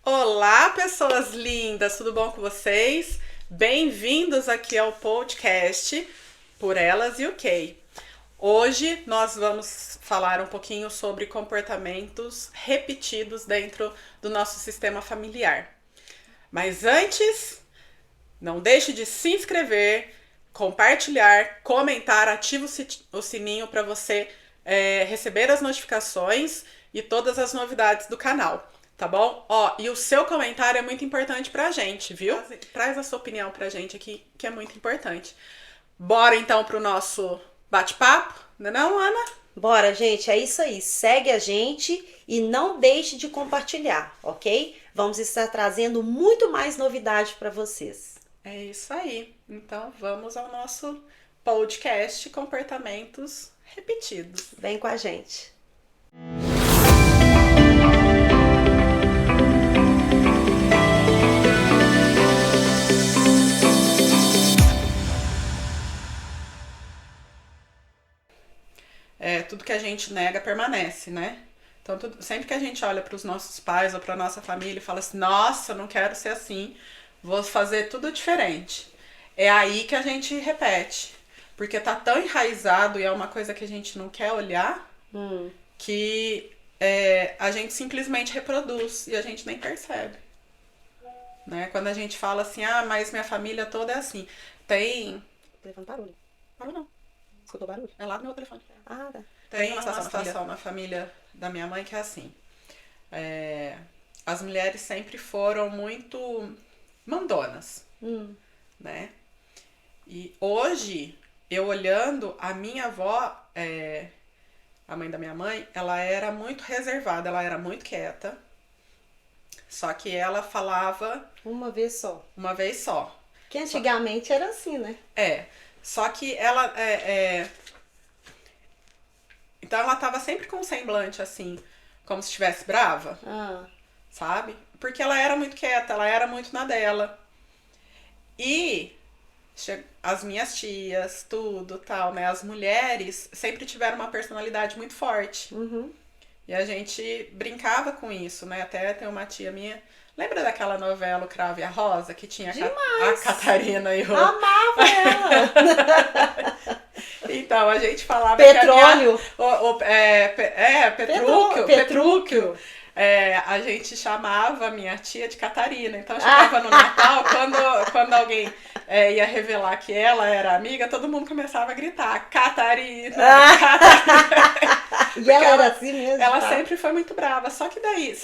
Olá, pessoas lindas, tudo bom com vocês? Bem-vindos aqui ao podcast Por Elas UK. Hoje nós vamos falar um pouquinho sobre comportamentos repetidos dentro do nosso sistema familiar. Mas antes, não deixe de se inscrever, compartilhar, comentar, ativa o sininho para você receber as notificações e todas as novidades do canal. Tá bom? E o seu comentário é muito importante pra gente, viu? Traz a sua opinião pra gente aqui, que é muito importante. Bora então pro nosso bate-papo? Não, Ana? Bora, gente, é isso aí. Segue a gente e não deixe de compartilhar, ok? Vamos estar trazendo muito mais novidade pra vocês. É isso aí. Então vamos ao nosso podcast Comportamentos Repetidos. Vem com a gente. Tudo que a gente nega permanece, né? Então, sempre que a gente olha para os nossos pais ou para a nossa família e fala assim, nossa, eu não quero ser assim, vou fazer tudo diferente. É aí que a gente repete. Porque tá tão enraizado e é uma coisa que a gente não quer olhar, que a gente simplesmente reproduz e a gente nem percebe. Né? Quando a gente fala assim, mas minha família toda é assim. O telefone parou, né? Parou não. Escutou barulho? É lá no meu telefone. Ah, tá. Tem uma situação na família da minha mãe que é assim. As mulheres sempre foram muito mandonas, né? E hoje, eu olhando, a minha avó, a mãe da minha mãe, ela era muito reservada, ela era muito quieta. Só que ela falava... Uma vez só. Uma vez só. Que antigamente era assim, né? Só que ela... Então ela tava sempre com um semblante assim, como se estivesse brava, sabe? Porque ela era muito quieta, ela era muito na dela. E as minhas tias, tudo, tal, né? As mulheres sempre tiveram uma personalidade muito forte. E a gente brincava com isso, né? Até tem uma tia minha... Lembra daquela novela O Cravo e a Rosa? Que tinha a Catarina e o... Amava ela! Então, a gente falava Petróleo. Petrúquio. A gente chamava a minha tia de Catarina. Então, chegava no Natal, quando alguém ia revelar que ela era amiga, todo mundo começava a gritar, Catarina, Catarina. E ela era assim mesmo? Ela sempre foi muito brava. Só que daí,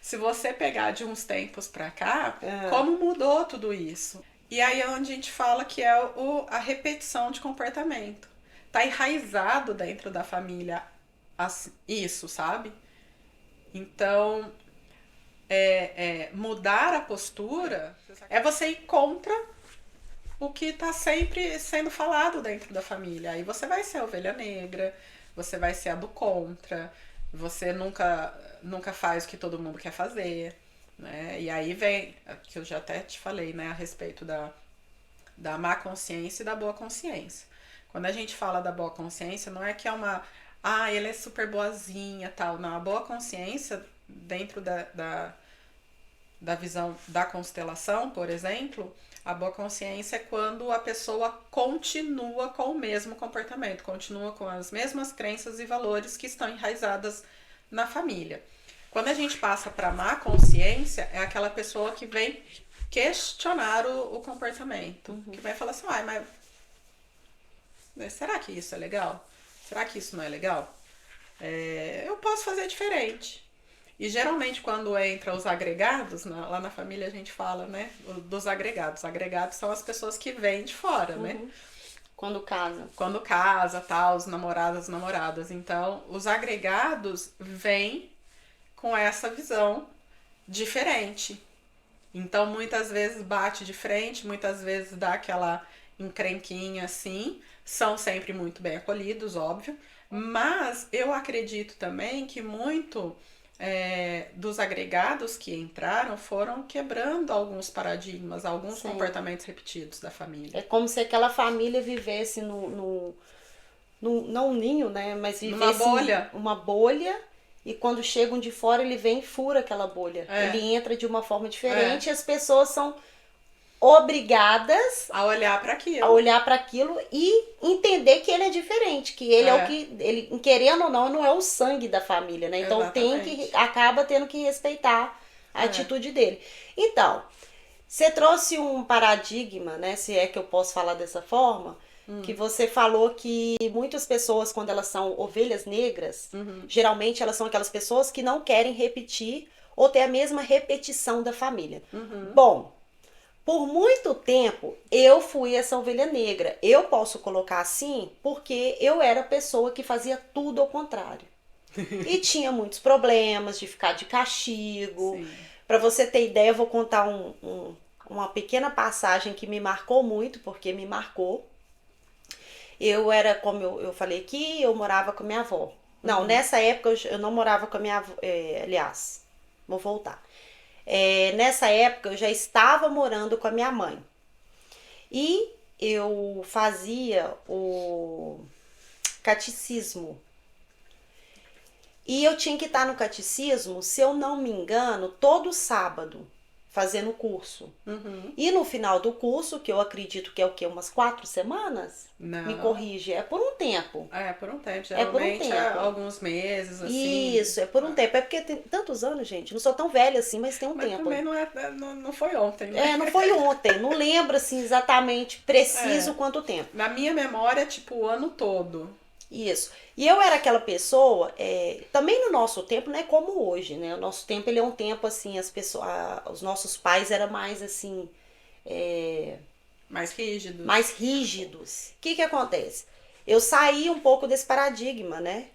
se você pegar de uns tempos pra cá, como mudou tudo isso? E aí é onde a gente fala que é a repetição de comportamento. Tá enraizado dentro da família isso, sabe? Então, mudar a postura é você ir contra o que tá sempre sendo falado dentro da família. Aí você vai ser a ovelha negra, você vai ser a do contra, você nunca faz o que todo mundo quer fazer, né? E aí vem, que eu já até te falei, né, a respeito da má consciência e da boa consciência. Quando a gente fala da boa consciência, não é que é uma... ele é super boazinha, tal. Não, a boa consciência, dentro da visão da constelação, por exemplo, a boa consciência é quando a pessoa continua com o mesmo comportamento, continua com as mesmas crenças e valores que estão enraizadas na família. Quando a gente passa para má consciência, é aquela pessoa que vem questionar o comportamento, que vai falar assim, mas será que isso é legal? Será que isso não é legal? Eu posso fazer diferente. E geralmente quando entra os agregados, lá na família a gente fala, né, dos agregados. Os agregados são as pessoas que vêm de fora, né? Quando casa. Quando casa, tal, os namorados, as namoradas. Então, os agregados vêm com essa visão diferente. Então, muitas vezes bate de frente, muitas vezes dá aquela encrenquinha assim. São sempre muito bem acolhidos, óbvio. Mas eu acredito também que muito dos agregados que entraram foram quebrando alguns paradigmas, alguns comportamentos repetidos da família. É como se aquela família vivesse não um ninho, né? Mas vivesse numa bolha. Uma bolha e quando chegam de fora ele vem e fura aquela bolha. Ele entra de uma forma diferente e as pessoas são obrigadas a olhar para aquilo e entender que ele é diferente, que ele é o que ele, querendo ou não é o sangue da família, né? Então acaba tendo que respeitar a atitude dele. Então, você trouxe um paradigma, né, se é que eu posso falar dessa forma, que você falou que muitas pessoas, quando elas são ovelhas negras, geralmente elas são aquelas pessoas que não querem repetir ou ter a mesma repetição da família. Bom, por muito tempo, eu fui essa ovelha negra. Eu posso colocar assim porque eu era a pessoa que fazia tudo ao contrário. E tinha muitos problemas de ficar de castigo. Para você ter ideia, eu vou contar uma pequena passagem que me marcou muito, porque me marcou. Eu era, como eu falei aqui, eu morava com minha avó. Não, nessa época eu não morava com a minha avó. Aliás, vou voltar. Nessa época eu já estava morando com a minha mãe e eu fazia o catecismo e eu tinha que estar no catecismo, se eu não me engano, todo sábado fazendo curso. E no final do curso, que eu acredito que é o quê? Umas 4 semanas? Não. Me corrige, é por um tempo. Por um tempo, geralmente alguns meses, assim. Isso, é por um tempo. É porque tem tantos anos, gente. Não sou tão velha assim, mas tem um tempo. Mas também não foi ontem, né? Não foi ontem. Não lembro, assim, exatamente preciso quanto tempo. Na minha memória, tipo, o ano todo. Isso. E eu era aquela pessoa, também no nosso tempo, não é como hoje, né? O nosso tempo, ele é um tempo, assim, os nossos pais eram mais, assim... mais rígidos. Mais rígidos. O que acontece? Eu saí um pouco desse paradigma, né?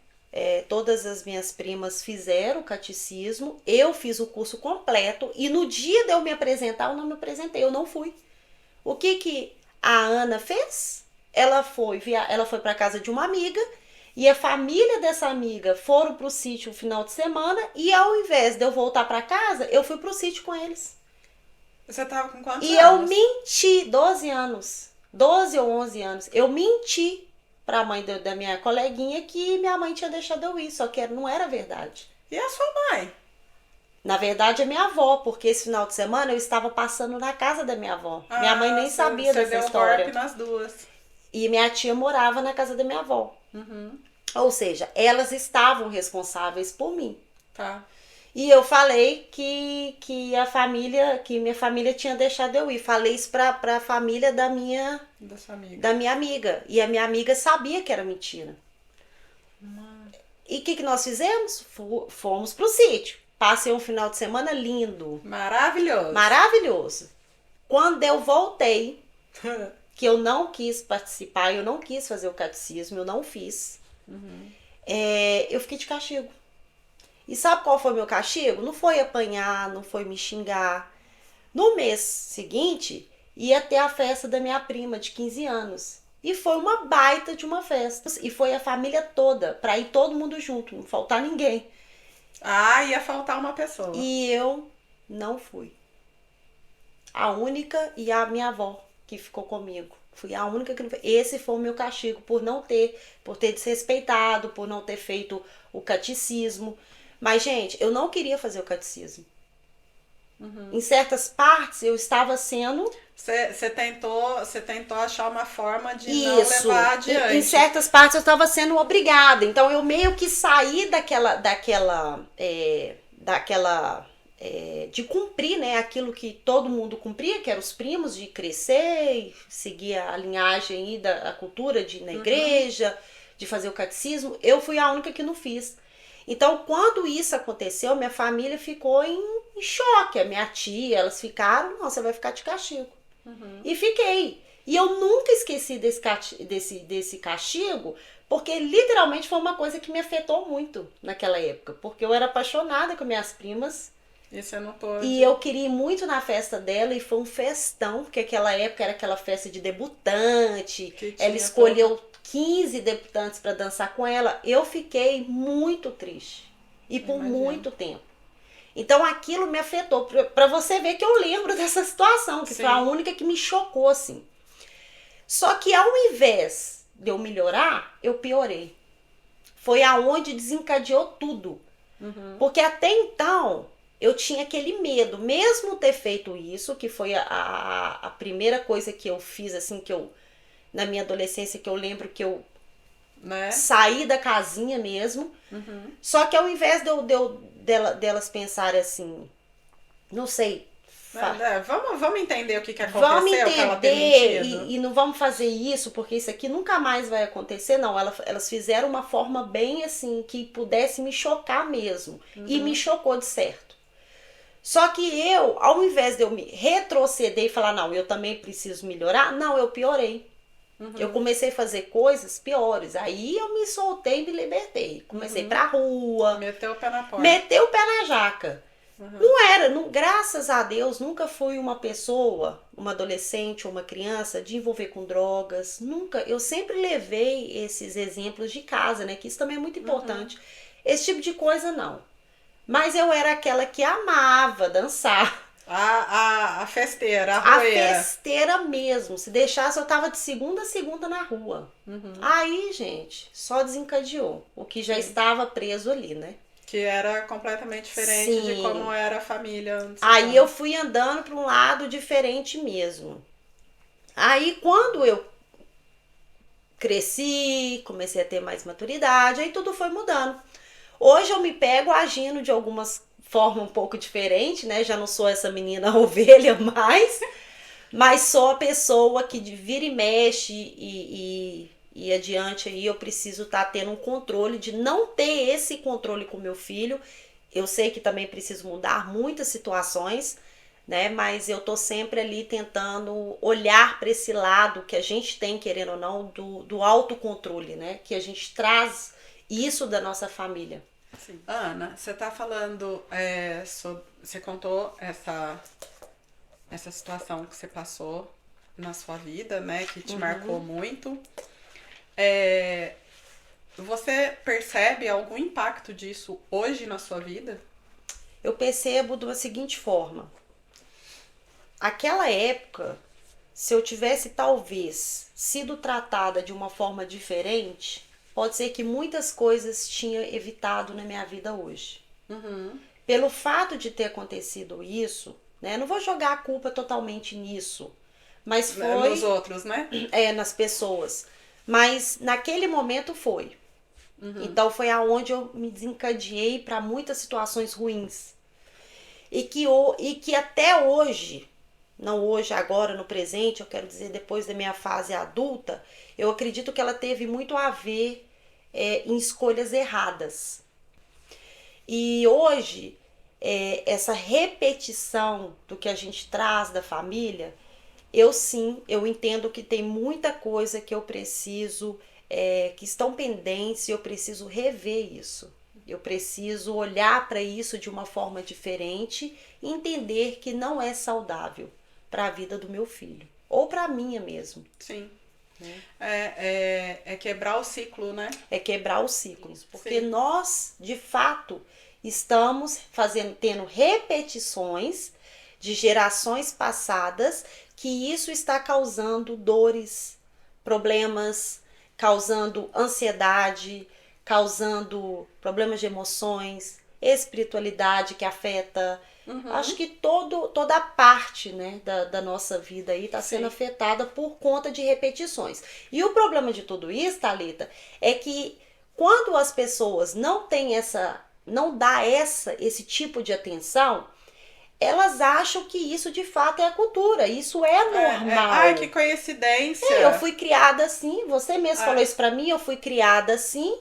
Todas as minhas primas fizeram o catecismo, eu fiz o curso completo e no dia de eu me apresentar, eu não me apresentei, eu não fui. O que a Ana fez? Ela foi para casa de uma amiga e a família dessa amiga foram pro sítio no final de semana e ao invés de eu voltar para casa, eu fui pro sítio com eles. Você tava com quantos anos? E eu menti, 12 anos, 12 ou 11 anos, eu menti pra mãe da minha coleguinha que minha mãe tinha deixado eu ir, só que não era verdade. E a sua mãe? Na verdade, é minha avó, porque esse final de semana eu estava passando na casa da minha avó. Minha mãe nem sabia dessa história. Você deu nas duas. E minha tia morava na casa da minha avó. Ou seja, elas estavam responsáveis por mim. Tá. E eu falei que minha família tinha deixado eu ir. Falei isso pra família da minha amiga. E a minha amiga sabia que era mentira. E o que nós fizemos? Fomos pro sítio. Passei um final de semana lindo. Maravilhoso. Maravilhoso. Quando eu voltei, que eu não quis participar, eu não quis fazer o catecismo, eu não fiz. Eu fiquei de castigo. E sabe qual foi o meu castigo? Não foi apanhar, não foi me xingar. No mês seguinte, ia ter a festa da minha prima de 15 anos. E foi uma baita de uma festa. E foi a família toda, pra ir todo mundo junto, não faltar ninguém. Ia faltar uma pessoa. E eu não fui. A única e a minha avó que ficou comigo. Fui a única que não foi. Esse foi o meu castigo, por ter desrespeitado, por não ter feito o catecismo. Mas, gente, eu não queria fazer o catecismo. Em certas partes, eu estava sendo... Você tentou achar uma forma de não levar adiante. Em certas partes, eu estava sendo obrigada. Então, eu meio que saí de cumprir, né, aquilo que todo mundo cumpria, que eram os primos, de crescer e seguir a linhagem e da cultura de ir na igreja, de fazer o catecismo. Eu fui a única que não fiz. Então, quando isso aconteceu, minha família ficou em choque. A minha tia, elas ficaram, não, você vai ficar de castigo. E fiquei. E eu nunca esqueci desse castigo, porque literalmente foi uma coisa que me afetou muito naquela época. Porque eu era apaixonada com minhas primas. E você não pôde. E eu queria ir muito na festa dela e foi um festão, porque aquela época era aquela festa de debutante. Ela escolheu 15 debutantes para dançar com ela. Eu fiquei muito triste. E por muito tempo. Então aquilo me afetou. Para você ver que eu lembro dessa situação, que foi a única que me chocou, assim. Só que ao invés de eu melhorar, eu piorei. Foi aonde desencadeou tudo. Porque até então eu tinha aquele medo, mesmo ter feito isso, que foi a primeira coisa que eu fiz, assim, que eu, na minha adolescência, que eu lembro que eu saí da casinha mesmo. Só que ao invés delas pensarem assim, não sei. Vamos entender o que aconteceu, vamos entender, que ela tem mentido. E não vamos fazer isso, porque isso aqui nunca mais vai acontecer, não. Elas fizeram uma forma bem assim, que pudesse me chocar mesmo. E me chocou de certo. Só que eu, ao invés de eu me retroceder e falar, não, eu também preciso melhorar, não, eu piorei. Eu comecei a fazer coisas piores. Aí eu me soltei e me libertei. Comecei pra rua. Meteu o pé na porta. Meteu o pé na jaca. Não, graças a Deus, nunca fui uma pessoa, uma adolescente ou uma criança de envolver com drogas. Nunca. Eu sempre levei esses exemplos de casa, né? Que isso também é muito importante. Esse tipo de coisa, não. Mas eu era aquela que amava dançar. A festeira, a roeira. A festeira mesmo. Se deixasse, eu tava de segunda a segunda na rua. Aí, gente, só desencadeou. O que já estava preso ali, né? Que era completamente diferente de como era a família antes. Aí eu fui andando para um lado diferente mesmo. Aí quando eu cresci, comecei a ter mais maturidade, aí tudo foi mudando. Hoje eu me pego agindo de algumas forma um pouco diferente, né? Já não sou essa menina ovelha mais, mas sou a pessoa que de vira e mexe e adiante aí eu preciso estar tendo um controle, de não ter esse controle com meu filho. Eu sei que também preciso mudar muitas situações, né? Mas eu tô sempre ali tentando olhar para esse lado que a gente tem, querendo ou não, do autocontrole, né? Que a gente traz isso da nossa família. Sim. Ana, você tá falando, você contou essa situação que você passou na sua vida, né? Que te marcou muito. Você percebe algum impacto disso hoje na sua vida? Eu percebo da seguinte forma. Aquela época, se eu tivesse talvez sido tratada de uma forma diferente, pode ser que muitas coisas tinha evitado na minha vida hoje. Pelo fato de ter acontecido isso, né? Não vou jogar a culpa totalmente nisso, mas foi... Nos outros, né? Nas pessoas. Mas naquele momento foi. Então foi aonde eu me desencadeei para muitas situações ruins. E que até hoje, não hoje, agora, no presente, eu quero dizer depois da minha fase adulta, eu acredito que ela teve muito a ver em escolhas erradas. E hoje, essa repetição do que a gente traz da família, eu entendo que tem muita coisa que eu preciso, que estão pendentes, e eu preciso rever isso. Eu preciso olhar para isso de uma forma diferente e entender que não é saudável para a vida do meu filho. Ou para a minha mesmo. Sim. É quebrar o ciclo, né? É quebrar o ciclo. Porque nós, de fato, estamos tendo repetições de gerações passadas, que isso está causando dores, problemas, causando ansiedade, causando problemas de emoções, espiritualidade que afeta. Acho que toda a parte, né, da nossa vida aí está sendo afetada por conta de repetições. E o problema de tudo isso, Thalita, é que quando as pessoas não dá esse tipo de atenção, elas acham que isso de fato é a cultura, isso é normal. Ai, que coincidência. Eu fui criada assim, você mesmo falou isso pra mim, eu fui criada assim,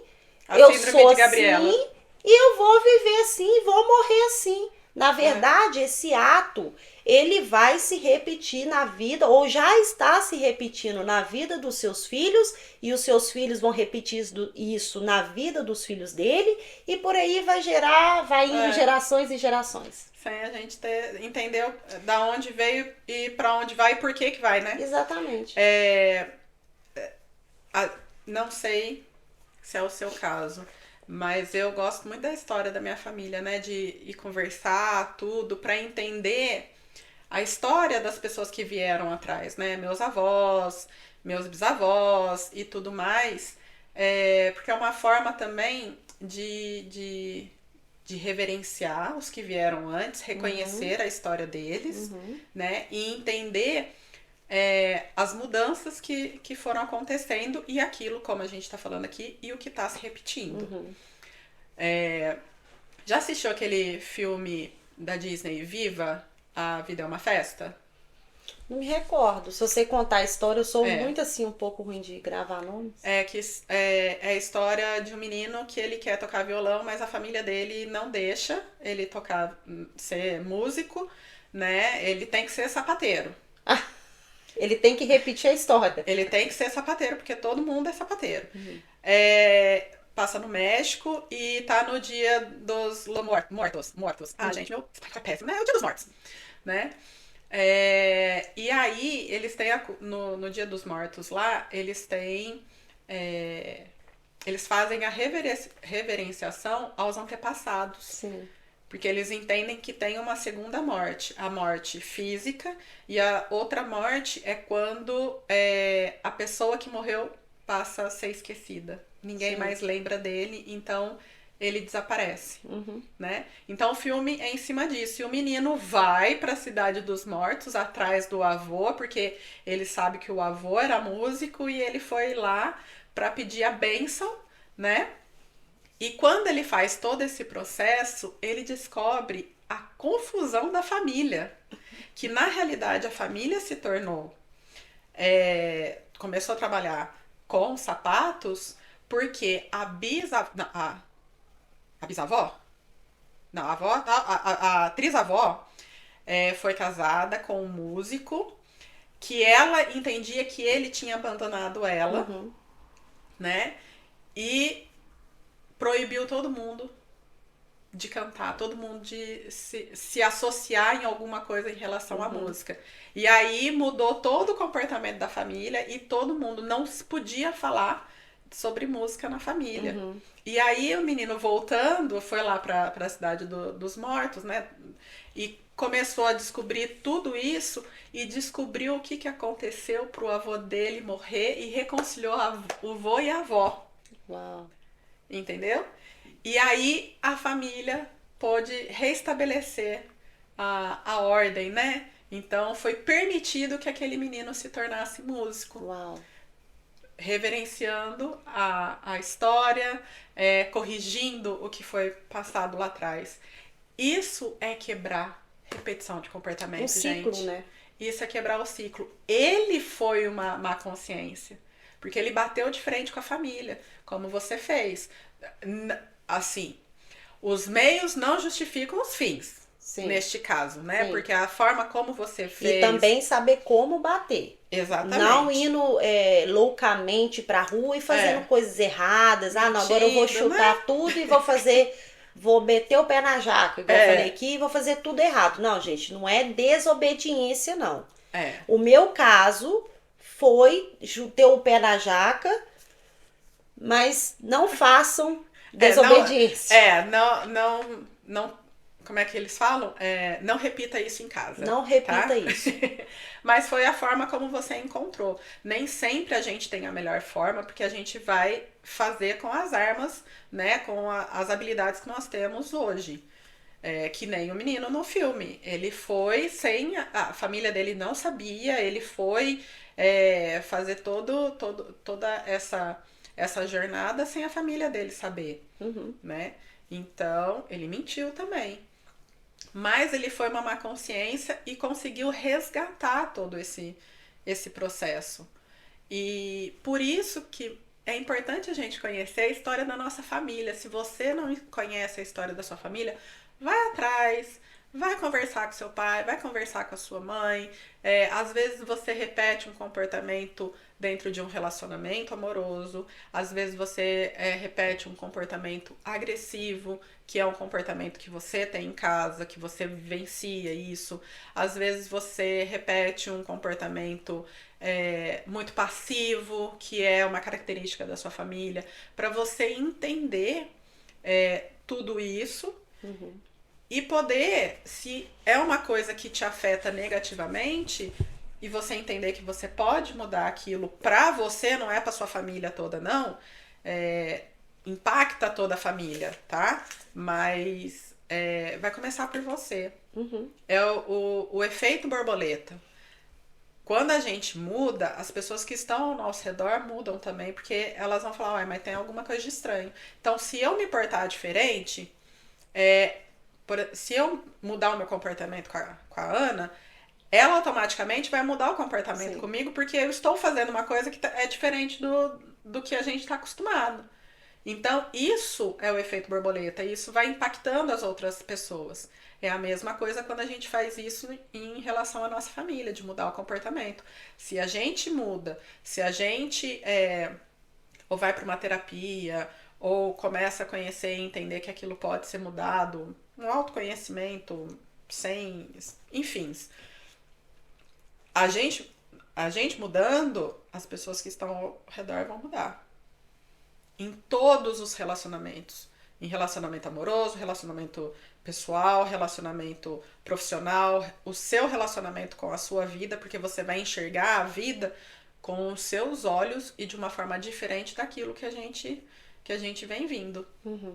eu sou assim, e eu vou viver assim, vou morrer assim. Na verdade, esse ato, ele vai se repetir na vida, ou já está se repetindo na vida dos seus filhos, e os seus filhos vão repetir isso na vida dos filhos dele, e por aí vai indo gerações e gerações. Sem a gente entender da onde veio e para onde vai e por que vai, né? Exatamente. Não sei se é o seu caso, mas eu gosto muito da história da minha família, né? De ir conversar, tudo, para entender a história das pessoas que vieram atrás, né? Meus avós, meus bisavós e tudo mais. Porque é uma forma também de de reverenciar os que vieram antes, reconhecer a história deles, né? E entender as mudanças que foram acontecendo e aquilo, como a gente está falando aqui, e o que está se repetindo. Já assistiu aquele filme da Disney, Viva, A Vida é uma Festa? Não me recordo. Se você contar a história, eu sou muito assim, um pouco ruim de gravar nomes. É a história de um menino que ele quer tocar violão, mas a família dele não deixa ele tocar, ser músico, né? Ele tem que ser sapateiro. Ele tem que repetir a história. Ele tem que ser sapateiro, porque todo mundo é sapateiro. Passa no México e tá no dia dos mortos. Ah, gente, meu espanhol é péssimo, né? É o dia dos mortos, né? E aí, eles têm, no Dia dos Mortos lá, eles têm, eles fazem a reverenciação aos antepassados. Sim. Porque eles entendem que tem uma segunda morte, a morte física, e a outra morte é quando a pessoa que morreu passa a ser esquecida. Ninguém mais lembra dele, então ele desaparece, né? Então o filme é em cima disso. E o menino vai para a Cidade dos Mortos, atrás do avô, porque ele sabe que o avô era músico e ele foi lá para pedir a bênção, né? E quando ele faz todo esse processo, ele descobre a confusão da família. Que na realidade a família se tornou... começou a trabalhar com sapatos porque a bisavó? Não, a trisavó foi casada com um músico que ela entendia que ele tinha abandonado ela, né? E proibiu todo mundo de cantar, todo mundo de se associar em alguma coisa em relação à música. E aí mudou todo o comportamento da família e todo mundo não podia falar sobre música na família. E aí o menino voltando, foi lá para a Cidade dos Mortos, né? E começou a descobrir tudo isso e descobriu o que aconteceu pro avô dele morrer e reconciliou o avô e a avó. Uau. Entendeu? E aí a família pôde restabelecer a ordem, né? Então foi permitido que aquele menino se tornasse músico. Uau. Reverenciando a história, corrigindo o que foi passado lá atrás. Isso é quebrar repetição de comportamento, um ciclo, gente. Né? Isso é quebrar o ciclo. Ele foi uma má consciência. Porque ele bateu de frente com a família, como você fez. Assim, os meios não justificam os fins. Sim. Neste caso, né? Sim. Porque a forma como você fez... E também saber como bater. Exatamente. Não indo loucamente pra rua e fazendo coisas erradas. Ah, não, agora eu vou chutar tudo e vou fazer... Vou meter o pé na jaca, igual eu falei aqui, e vou fazer tudo errado. Não, gente, não é desobediência, não. O meu caso foi ter o pé na jaca, mas não façam desobediência. Não, como é que eles falam? Não repita isso em casa. Não repita isso. Mas foi a forma como você encontrou. Nem sempre a gente tem a melhor forma, porque a gente vai fazer com as armas, né? Com as habilidades que nós temos hoje. Que nem o menino no filme. Ele foi sem... A família dele não sabia, ele foi fazer toda essa jornada sem a família dele saber, né? Então, ele mentiu também. Mas ele foi uma má consciência e conseguiu resgatar todo esse processo. E por isso que é importante a gente conhecer a história da nossa família. Se você não conhece a história da sua família, vai atrás, vai conversar com seu pai, vai conversar com a sua mãe. Às vezes você repete um comportamento dentro de um relacionamento amoroso. Às vezes você repete um comportamento agressivo, que é um comportamento que você tem em casa, que você vivencia isso. Às vezes você repete um comportamento muito passivo, que é uma característica da sua família. Para você entender tudo isso e poder, se é uma coisa que te afeta negativamente, e você entender que você pode mudar aquilo pra você, não é pra sua família toda, não. impacta toda a família, tá? Mas vai começar por você. É o efeito borboleta. Quando a gente muda, as pessoas que estão ao nosso redor mudam também, porque elas vão falar, mas tem alguma coisa de estranho. Então, se eu me portar diferente, se eu mudar o meu comportamento com a Ana, ela automaticamente vai mudar o comportamento comigo, porque eu estou fazendo uma coisa que é diferente do que a gente está acostumado. Então, isso é o efeito borboleta, e isso vai impactando as outras pessoas. É a mesma coisa quando a gente faz isso em relação à nossa família, de mudar o comportamento. Se a gente muda, se a gente ou vai para uma terapia, ou começa a conhecer e entender que aquilo pode ser mudado, um autoconhecimento, enfim. A gente mudando, as pessoas que estão ao redor vão mudar. Em todos os relacionamentos. Em relacionamento amoroso, relacionamento pessoal, relacionamento profissional, o seu relacionamento com a sua vida, porque você vai enxergar a vida com os seus olhos e de uma forma diferente daquilo que a gente vem vindo.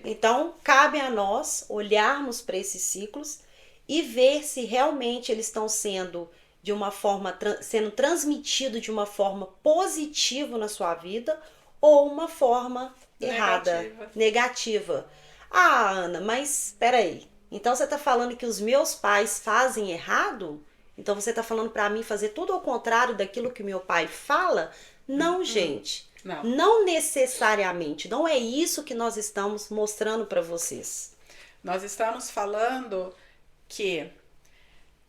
Então, cabe a nós olharmos para esses ciclos e ver se realmente eles estão sendo de uma forma sendo transmitido de uma forma positiva na sua vida ou uma forma errada, negativa. Ah, Ana, mas espera aí. Então você está falando que os meus pais fazem errado? Então você está falando para mim fazer tudo ao contrário daquilo que meu pai fala? Não, gente. Não necessariamente. Não é isso que nós estamos mostrando para vocês. Nós estamos falando que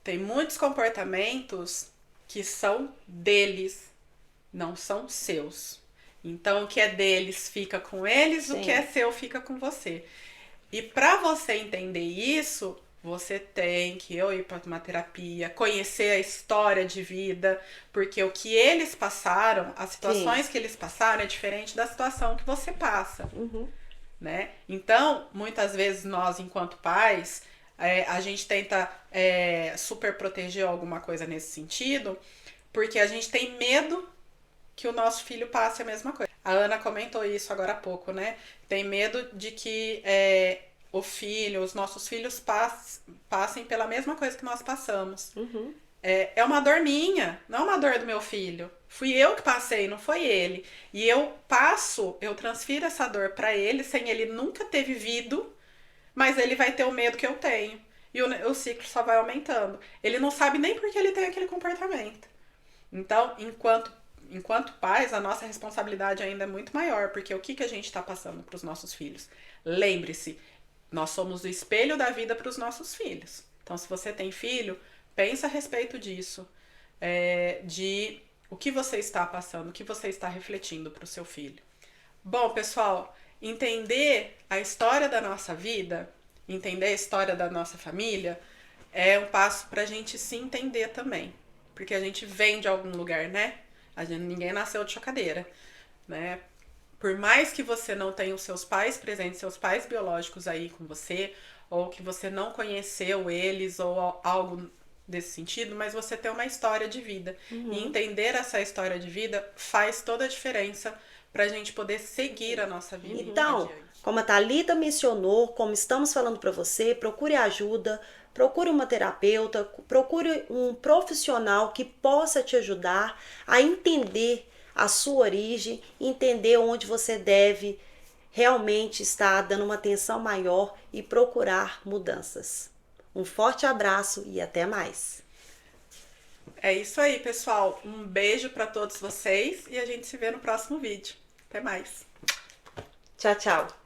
tem muitos comportamentos que são deles, não são seus. Então, o que é deles fica com eles, o que é seu fica com você. E para você entender isso, você tem que ir para uma terapia, conhecer a história de vida, porque o que eles passaram, as situações que eles passaram é diferente da situação que você passa. Né? Então, muitas vezes nós, enquanto pais, a gente tenta super proteger alguma coisa nesse sentido, porque a gente tem medo que o nosso filho passe a mesma coisa. A Ana comentou isso agora há pouco, né? Tem medo de que os nossos filhos passem pela mesma coisa que nós passamos. É uma dor minha, não é uma dor do meu filho. Fui eu que passei, não foi ele. E eu transfiro essa dor para ele sem ele nunca ter vivido, mas ele vai ter o medo que eu tenho. E o ciclo só vai aumentando. Ele não sabe nem por que ele tem aquele comportamento. Então, enquanto pais, a nossa responsabilidade ainda é muito maior, porque o que a gente está passando para os nossos filhos? Lembre-se, nós somos o espelho da vida para os nossos filhos. Então, se você tem filho, pensa a respeito disso, de o que você está passando, o que você está refletindo para o seu filho. Bom, pessoal, entender a história da nossa vida, entender a história da nossa família, é um passo para a gente se entender também. Porque a gente vem de algum lugar, né? Ninguém nasceu de chocadeira, né? Por mais que você não tenha os seus pais presentes, seus pais biológicos aí com você, ou que você não conheceu eles, ou algo desse sentido, mas você tem uma história de vida. E entender essa história de vida faz toda a diferença pra gente poder seguir a nossa vida. Então, como a Thalita mencionou, como estamos falando para você, procure ajuda, procure uma terapeuta, procure um profissional que possa te ajudar a entender a sua origem, entender onde você deve realmente estar dando uma atenção maior e procurar mudanças. Um forte abraço e até mais. É isso aí, pessoal. Um beijo para todos vocês e a gente se vê no próximo vídeo. Até mais. Tchau, tchau.